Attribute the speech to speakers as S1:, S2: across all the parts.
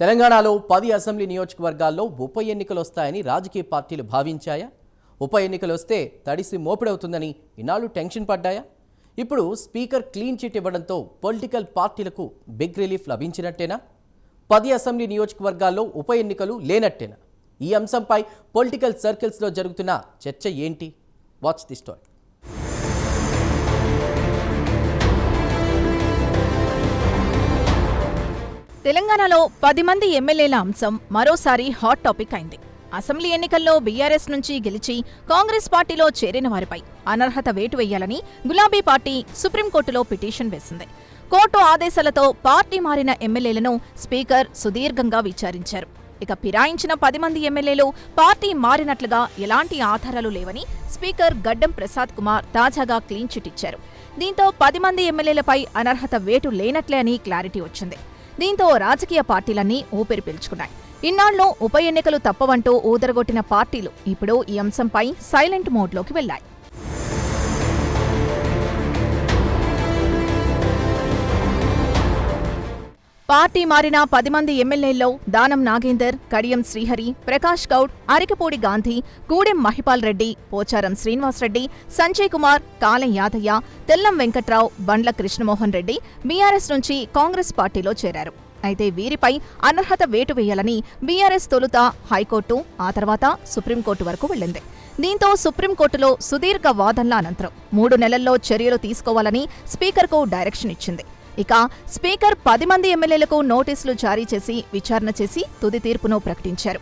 S1: తెలంగాణలో 10 అసెంబ్లీ నియోజకవర్గాల్లో ఉప ఎన్నికలు వస్తాయని రాజకీయ పార్టీలు భావించాయా? ఉప ఎన్నికలు వస్తే తడిసి మోపిడవుతుందని ఇన్నాళ్ళు టెన్షన్ పడ్డాయా? ఇప్పుడు స్పీకర్ క్లీన్ చిట్ ఇవ్వడంతో పొలిటికల్ పార్టీలకు బిగ్ రిలీఫ్ లభించినట్టేనా? 10 అసెంబ్లీ నియోజకవర్గాల్లో ఉప ఎన్నికలు లేనట్టేనా? ఈ అంశంపై పొలిటికల్ సర్కిల్స్లో జరుగుతున్న చర్చ ఏంటి? Watch the story.
S2: తెలంగాణలో 10 మంది ఎమ్మెల్యేల అంశం మరోసారి హాట్ టాపిక్ అయింది. అసెంబ్లీ ఎన్నికల్లో బీఆర్ఎస్ నుంచి గెలిచి కాంగ్రెస్ పార్టీలో చేరిన వారిపై అనర్హత వేటు వేయాలని గులాబీ పార్టీ సుప్రీంకోర్టులో పిటిషన్ వేసింది. కోర్టు ఆదేశాలతో పార్టీ మారిన ఎమ్మెల్యేలను స్పీకర్ సుదీర్ఘంగా విచారించారు. ఇక ఫిరాయించిన 10 మంది ఎమ్మెల్యేలు పార్టీ మారినట్లుగా ఎలాంటి ఆధారాలు లేవని స్పీకర్ గడ్డం ప్రసాద్ కుమార్ తాజాగా క్లీన్ చిట్ ఇచ్చారు. దీంతో 10 మంది ఎమ్మెల్యేలపై అనర్హత వేటు లేనట్లే అని క్లారిటీ వచ్చింది. దీంతో రాజకీయ పార్టీలన్నీ ఊపిరి పీల్చుకున్నాయి. ఇన్నాళ్ళు ఉప ఎన్నికలు తప్పవంటూ ఊదరగొట్టిన పార్టీలు ఇప్పుడు ఈ అంశంపై సైలెంట్ మోడ్లోకి వెళ్లాయి. పార్టీ మారిన 10 మంది ఎమ్మెల్యేల్లో దానం నాగేందర్, కడియం శ్రీహరి, ప్రకాష్ గౌడ్, అరికపూడి గాంధీ, గూడెం మహిపాల్ రెడ్డి, పోచారం శ్రీనివాసరెడ్డి, సంజయ్ కుమార్, కాళెం యాదయ్య, తెల్లం వెంకట్రావు, బండ్ల కృష్ణమోహన్ రెడ్డి బీఆర్ఎస్ నుంచి కాంగ్రెస్ పార్టీలో చేరారు. అయితే వీరిపై అనర్హత వేటు వేయాలని బీఆర్ఎస్ తొలుత హైకోర్టు, ఆ తర్వాత సుప్రీంకోర్టు వరకు వెళ్లింది. దీంతో సుప్రీంకోర్టులో సుదీర్ఘ వాదనల అనంతరం 3 నెలల్లో చర్యలు తీసుకోవాలని స్పీకర్కు డైరెక్షన్ ఇచ్చింది. ఇక స్పీకర్ 10 మంది ఎమ్మెల్యేలకు నోటీసులు జారీ చేసి విచారణ చేసి తుది తీర్పును ప్రకటించారు.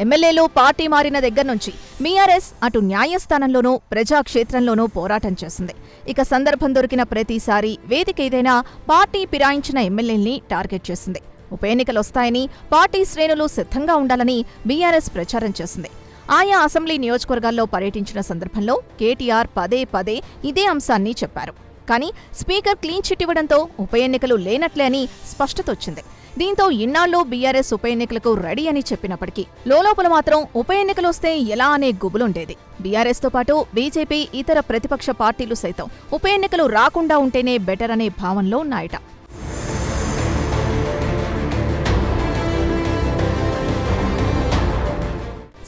S2: ఎమ్మెల్యేలు పార్టీ మారిన దగ్గర నుంచి బీఆర్ఎస్ అటు న్యాయస్థానంలోనూ ప్రజాక్షేత్రంలోనూ పోరాటం చేసింది. ఇక సందర్భం దొరికిన ప్రతిసారి వేదిక ఏదైనా పార్టీ ఫిరాయించిన ఎమ్మెల్యేల్ని టార్గెట్ చేసింది. ఉప ఎన్నికలొస్తాయని పార్టీ శ్రేణులు సిద్ధంగా ఉండాలని బీఆర్ఎస్ ప్రచారం చేసింది. ఆయా అసెంబ్లీ నియోజకవర్గాల్లో పర్యటించిన సందర్భంలో కేటీఆర్ పదే పదే ఇదే అంశాన్ని చెప్పారు. కానీ స్పీకర్ క్లీన్ చిట్ ఇవ్వడంతో ఉప ఎన్నికలు లేనట్లే అని స్పష్టతొచ్చింది. దీంతో ఇన్నాళ్ళు బీఆర్ఎస్ ఉప ఎన్నికలకు రెడీ అని చెప్పినప్పటికీ లోలోపల మాత్రం ఉప ఎన్నికలొస్తే ఎలా అనే గుబులుండేది. బీఆర్ఎస్తో పాటు బీజేపీ, ఇతర ప్రతిపక్ష పార్టీలు సైతం ఉప ఎన్నికలు రాకుండా ఉంటేనే బెటర్ అనే భావనలో ఉన్నాయట.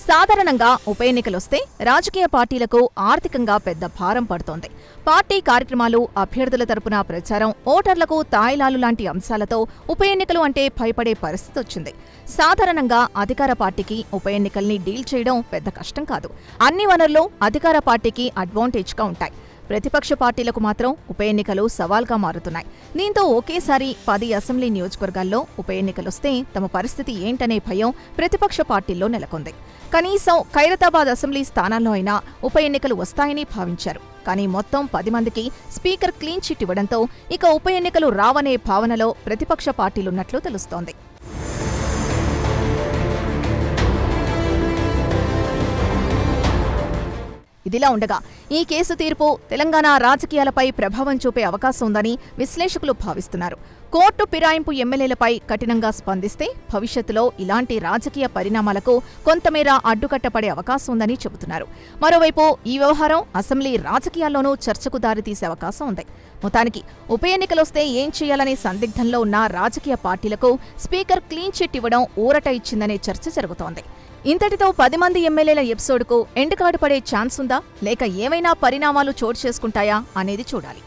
S2: సాధారణంగా ఉప ఎన్నికలొస్తే రాజకీయ పార్టీలకు ఆర్థికంగా పెద్ద భారం పడుతోంది. పార్టీ కార్యక్రమాలు, అభ్యర్థుల తరపున ప్రచారం, ఓటర్లకు తాయిలాలు లాంటి అంశాలతో ఉప ఎన్నికలు అంటే భయపడే పరిస్థితి వచ్చింది. సాధారణంగా అధికార పార్టీకి ఉప ఎన్నికల్ని డీల్ చేయడం పెద్ద కష్టం కాదు. అన్ని వనరులు అధికార పార్టీకి అడ్వాంటేజ్గా ఉంటాయి. ప్రతిపక్ష పార్టీలకు మాత్రం ఉప ఎన్నికలు సవాల్గా మారుతున్నాయి. దీంతో ఒకేసారి 10 అసెంబ్లీ నియోజకవర్గాల్లో ఉప ఎన్నికలొస్తే తమ పరిస్థితి ఏంటనే భయం ప్రతిపక్ష పార్టీల్లో నెలకొంది. కనీసం ఖైరతాబాద్ అసెంబ్లీ స్థానాల్లో అయినా ఉప ఎన్నికలు వస్తాయని భావించారు. కానీ మొత్తం 10 మందికి స్పీకర్ క్లీన్ చిట్ ఇవ్వడంతో ఇక ఉప ఎన్నికలు రావనే భావనలో ప్రతిపక్ష పార్టీలున్నట్లు తెలుస్తోంది. ఇదిలా ఉండగా ఈ కేసు తీర్పు తెలంగాణ రాజకీయాలపై ప్రభావం చూపే అవకాశం ఉందని విశ్లేషకులు భావిస్తున్నారు. కోర్టు ఫిరాయింపు ఎమ్మెల్యేలపై కఠినంగా స్పందిస్తే భవిష్యత్తులో ఇలాంటి రాజకీయ పరిణామాలకు కొంతమేర అడ్డుకట్టపడే అవకాశం ఉందని చెబుతున్నారు. మరోవైపు ఈ వ్యవహారం అసెంబ్లీ రాజకీయాల్లోనూ చర్చకు దారితీసే అవకాశం ఉంది. మొత్తానికి ఉప ఎన్నికలొస్తే ఏం చేయాలనే సందిగ్ధంలో ఉన్న రాజకీయ పార్టీలకు స్పీకర్ క్లీన్ చిట్ ఇవ్వడం ఊరట ఇచ్చిందనే చర్చ జరుగుతోంది. ఇంతటితో 10 మంది ఎమ్మెల్యేల ఎపిసోడ్కు ఎండ్ కార్డు పడే ఛాన్స్ ఉందా, లేక ఏమైనా పరిణామాలు చోటు చేసుకుంటాయా అనేది చూడాలి.